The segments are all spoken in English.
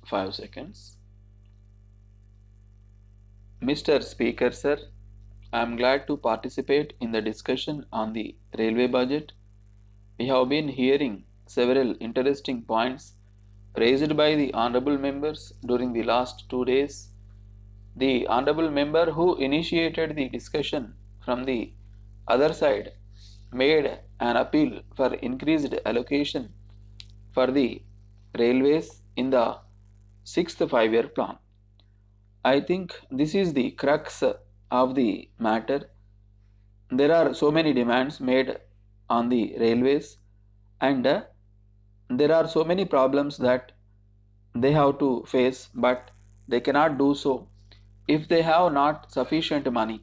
5 seconds. Mr. Speaker, sir, I am glad to participate in the discussion on the railway budget. We have been hearing several interesting points raised by the honorable members during the last 2 days. The honorable member who initiated the discussion from the other side made an appeal for increased allocation for the railways in the sixth 5-year plan. I think this is the crux of the matter. There are so many demands made on the railways, and there are so many problems that they have to face, but they cannot do so if they have not sufficient money.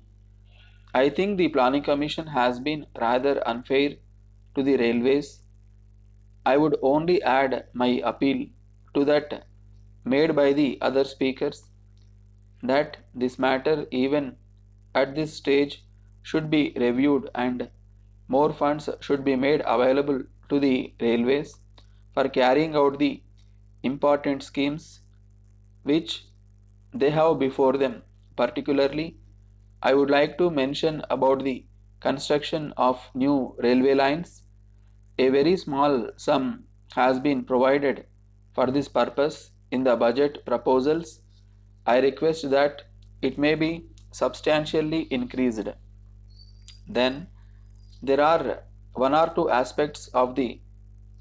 I think the Planning Commission has been rather unfair to the railways. I would only add my appeal to that made by the other speakers that this matter, even at this stage, should be reviewed and more funds should be made available to the railways for carrying out the important schemes which they have before them. Particularly, I would like to mention about the construction of new railway lines. A very small sum has been provided for this purpose in the budget proposals. I request that it may be substantially increased. Then there are one or two aspects of the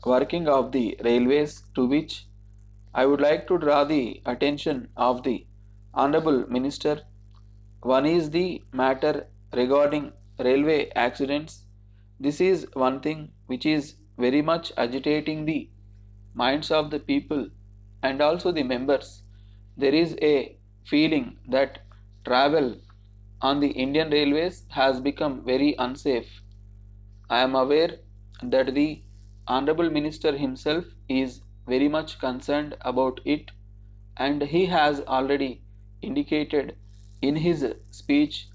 working of the railways to which I would like to draw the attention of the Honorable Minister. One is the matter regarding railway accidents. This is one thing which is very much agitating the minds of the people and also the members. There is a feeling that travel on the Indian railways has become very unsafe. I am aware that the Honorable Minister himself is very much concerned about it, and he has already indicated in his speech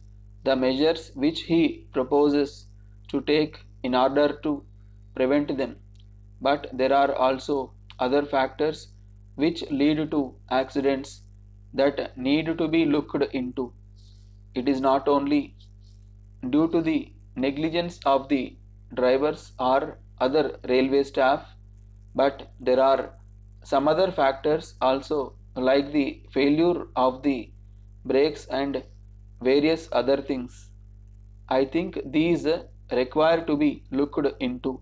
the measures which he proposes to take in order to prevent them. But there are also other factors which lead to accidents that need to be looked into. It is not only due to the negligence of the drivers or other railway staff, but there are some other factors also, like the failure of the brakes and various other things. I think these require to be looked into.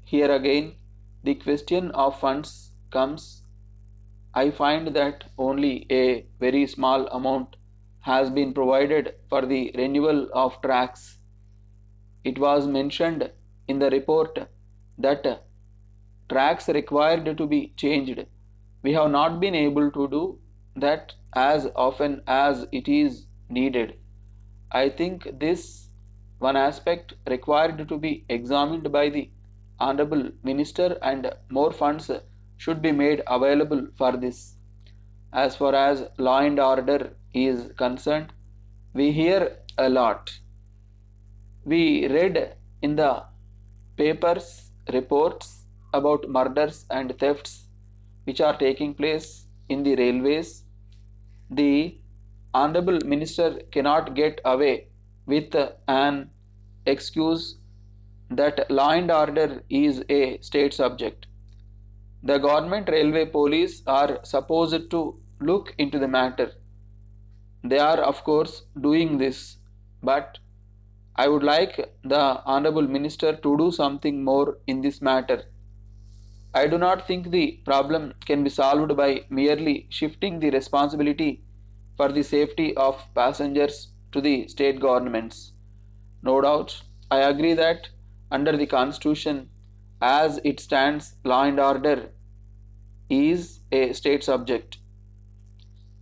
Here again, the question of funds comes. I find that only a very small amount has been provided for the renewal of tracks. It was mentioned in the report that tracks required to be changed. We have not been able to do that as often as it is needed. I think this one aspect required to be examined by the Honorable Minister, and more funds should be made available for this. As far as law and order is concerned, we hear a lot. We read in the papers reports about murders and thefts which are taking place in the railways. The Honorable Minister cannot get away with an excuse that law and order is a state subject. The government railway police are supposed to look into the matter. They are, of course, doing this, but I would like the Honorable Minister to do something more in this matter. I do not think the problem can be solved by merely shifting the responsibility for the safety of passengers to the state governments. No doubt, I agree that under the Constitution, as it stands, law and order is a state subject.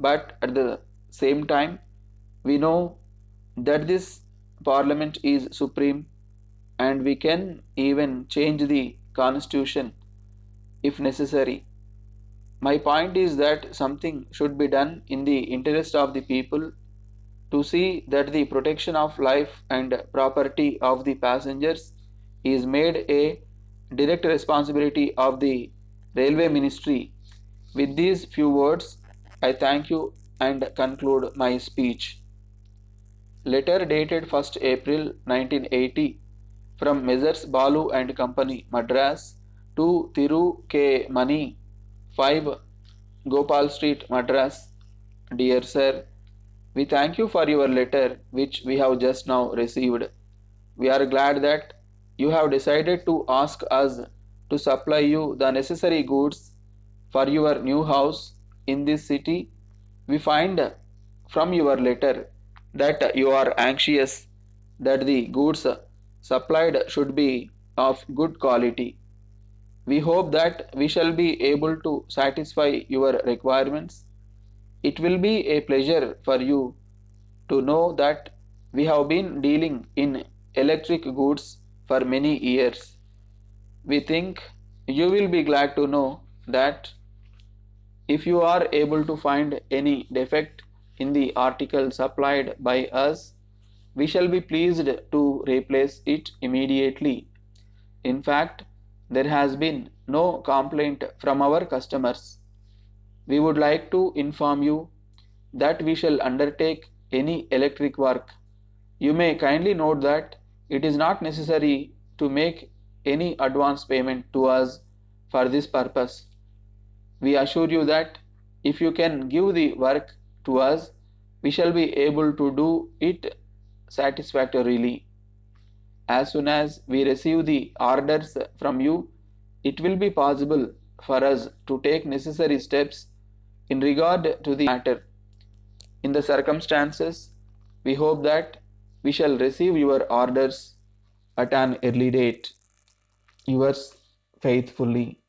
But at the same time, we know that this Parliament is supreme, and we can even change the Constitution if necessary. My point is that something should be done in the interest of the people to see that the protection of life and property of the passengers is made a direct responsibility of the Railway Ministry. With these few words, I thank you and conclude my speech. Letter dated 1st April 1980 from Messrs. Balu and Company, Madras to Thiru K. Mani, 5 Gopal Street, Madras. Dear Sir, we thank you for your letter which we have just now received. We are glad that you have decided to ask us to supply you the necessary goods for your new house in this city. We find from your letter that you are anxious that the goods supplied should be of good quality. We hope that we shall be able to satisfy your requirements. It will be a pleasure for you to know that we have been dealing in electric goods for many years. We think you will be glad to know that if you are able to find any defect in the article supplied by us, we shall be pleased to replace it immediately. In fact, there has been no complaint from our customers. We would like to inform you that we shall undertake any electric work. You may kindly note that it is not necessary to make any advance payment to us for this purpose. We assure you that if you can give the work to us, we shall be able to do it satisfactorily. As soon as we receive the orders from you, it will be possible for us to take necessary steps in regard to the matter. In the circumstances, we hope that we shall receive your orders at an early date. Yours faithfully,